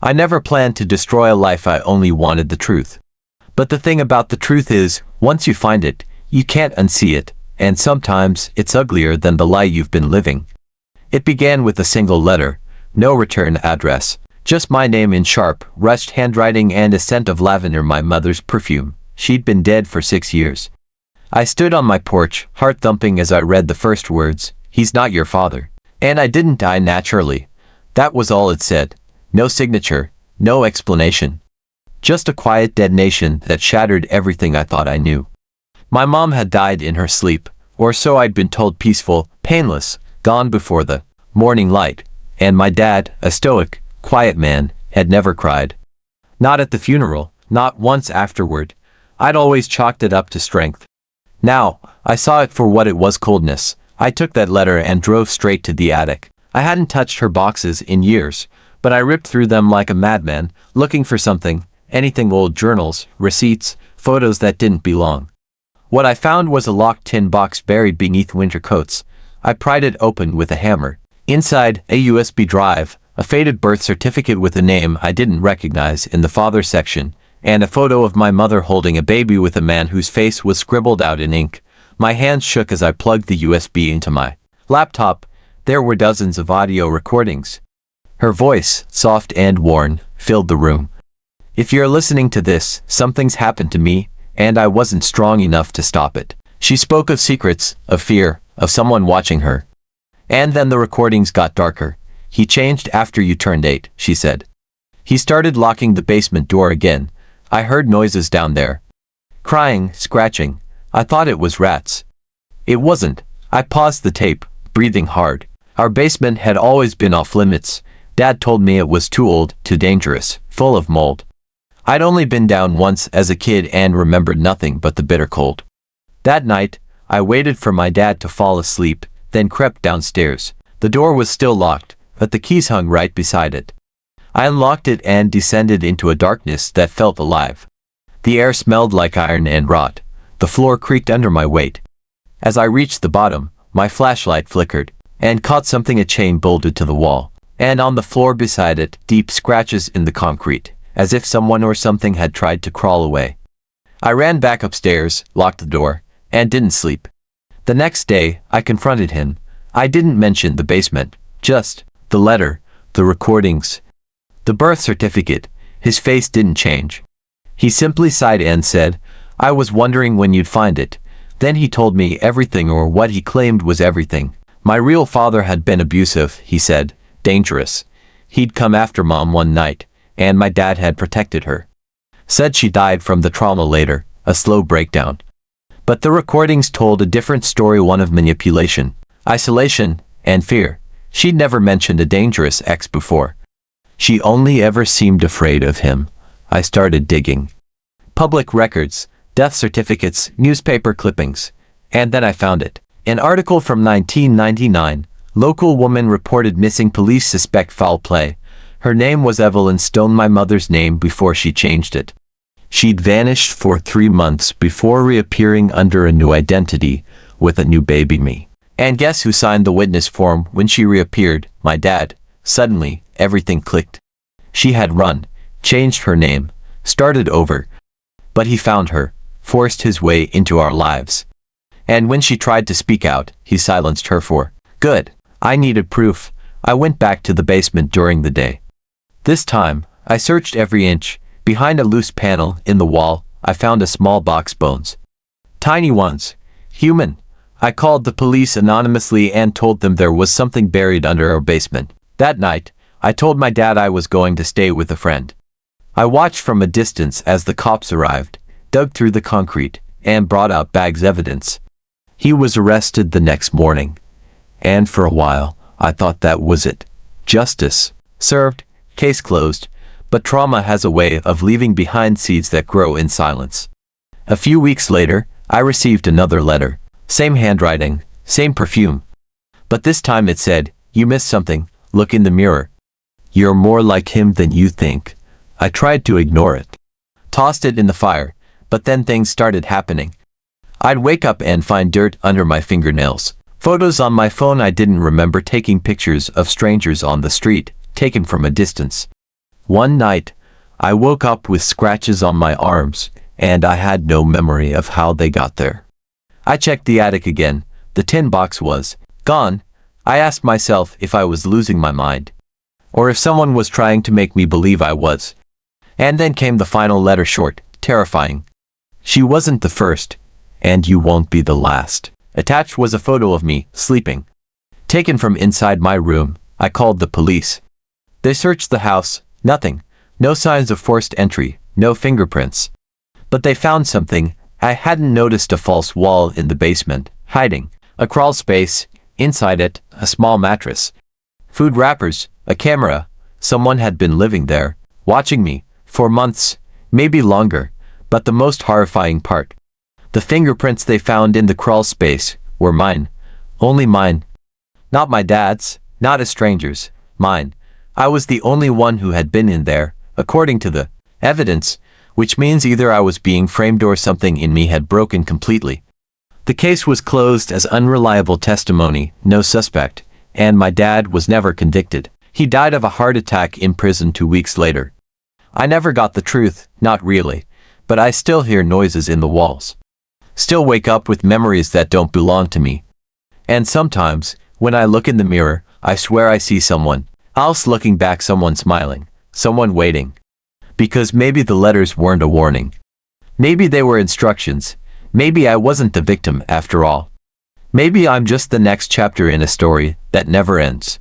I never planned to destroy a life, I only wanted the truth. But the thing about the truth is, once you find it, you can't unsee it, and sometimes it's uglier than the lie you've been living. It began with a single letter, no return address, just my name in sharp, rushed handwriting and a scent of lavender, my mother's perfume. She'd been dead for 6 years. I stood on my porch, heart thumping as I read the first words, "He's not your father." And I didn't die naturally. That was all it said. No signature, no explanation. Just a quiet detonation that shattered everything I thought I knew. My mom had died in her sleep, or so I'd been told, peaceful, painless, gone before the morning light. And my dad, a stoic, quiet man, had never cried. Not at the funeral, not once afterward. I'd always chalked it up to strength. Now, I saw it for what it was, coldness. I took that letter and drove straight to the attic. I hadn't touched her boxes in years, but I ripped through them like a madman, looking for something, anything, old journals, receipts, photos that didn't belong. What I found was a locked tin box buried beneath winter coats. I pried it open with a hammer. Inside, a USB drive, a faded birth certificate with a name I didn't recognize in the father section, and a photo of my mother holding a baby with a man whose face was scribbled out in ink. My hands shook as I plugged the USB into my laptop. There were dozens of audio recordings. Her voice, soft and worn, filled the room. "If you're listening to this, something's happened to me, and I wasn't strong enough to stop it." She spoke of secrets, of fear, of someone watching her. And then the recordings got darker. "He changed after you turned 8, she said. "He started locking the basement door again. I heard noises down there. Crying, scratching. I thought it was rats. It wasn't." I paused the tape, breathing hard. Our basement had always been off limits. Dad told me it was too old, too dangerous, full of mold. I'd only been down once as a kid and remembered nothing but the bitter cold. That night, I waited for my dad to fall asleep, then crept downstairs. The door was still locked, but the keys hung right beside it. I unlocked it and descended into a darkness that felt alive. The air smelled like iron and rot. The floor creaked under my weight. As I reached the bottom, my flashlight flickered, and caught something, a chain bolted to the wall. And on the floor beside it, deep scratches in the concrete, as if someone or something had tried to crawl away. I ran back upstairs, locked the door, and didn't sleep. The next day, I confronted him. I didn't mention the basement, just the letter, the recordings, the birth certificate. His face didn't change. He simply sighed and said, "I was wondering when you'd find it." Then he told me everything, or what he claimed was everything. My real father had been abusive, he said, dangerous. He'd come after Mom one night, and my dad had protected her. Said she died from the trauma later, a slow breakdown. But the recordings told a different story, one of manipulation, isolation, and fear. She'd never mentioned a dangerous ex before. She only ever seemed afraid of him. I started digging. Public records, death certificates, newspaper clippings. And then I found it. An article from 1999. Local woman reported missing, police suspect foul play. Her name was Evelyn Stone, my mother's name before she changed it. She'd vanished for 3 months before reappearing under a new identity, with a new baby, me. And guess who signed the witness form when she reappeared? My dad. Suddenly, everything clicked. She had run, changed her name, started over. But he found her, forced his way into our lives. And when she tried to speak out, he silenced her for good. I needed proof. I went back to the basement during the day. This time, I searched every inch. Behind a loose panel in the wall, I found a small box, bones. Tiny ones. Human. I called the police anonymously and told them there was something buried under our basement. That night, I told my dad I was going to stay with a friend. I watched from a distance as the cops arrived, dug through the concrete, and brought out Bag's evidence. He was arrested the next morning. And for a while, I thought that was it. Justice served, case closed. But trauma has a way of leaving behind seeds that grow in silence. A few weeks later, I received another letter. Same handwriting, same perfume. But this time it said, "You missed something, look in the mirror. You're more like him than you think." I tried to ignore it. Tossed it in the fire, but then things started happening. I'd wake up and find dirt under my fingernails. Photos on my phone I didn't remember taking, pictures of strangers on the street, taken from a distance. One night, I woke up with scratches on my arms, and I had no memory of how they got there. I checked the attic again. The tin box was gone. I asked myself if I was losing my mind, or if someone was trying to make me believe I was. And then came the final letter, short, terrifying. She wasn't the first, and you won't be the last. Attached was a photo of me, sleeping. Taken from inside my room. I called the police. They searched the house. Nothing. No signs of forced entry. No fingerprints. But they found something. I hadn't noticed: a false wall in the basement, hiding. A crawl space. Inside it, a small mattress. Food wrappers. A camera. Someone had been living there, watching me, for months, maybe longer. But the most horrifying part: the fingerprints they found in the crawl space were mine. Only mine. Not my dad's, not a stranger's, mine. I was the only one who had been in there, according to the evidence, which means either I was being framed or something in me had broken completely. The case was closed as unreliable testimony, no suspect, and my dad was never convicted. He died of a heart attack in prison 2 weeks later. I never got the truth, not really, but I still hear noises in the walls. Still wake up with memories that don't belong to me. And sometimes, when I look in the mirror, I swear I see someone else looking back, someone smiling, someone waiting. Because maybe the letters weren't a warning. Maybe they were instructions. Maybe I wasn't the victim after all. Maybe I'm just the next chapter in a story that never ends.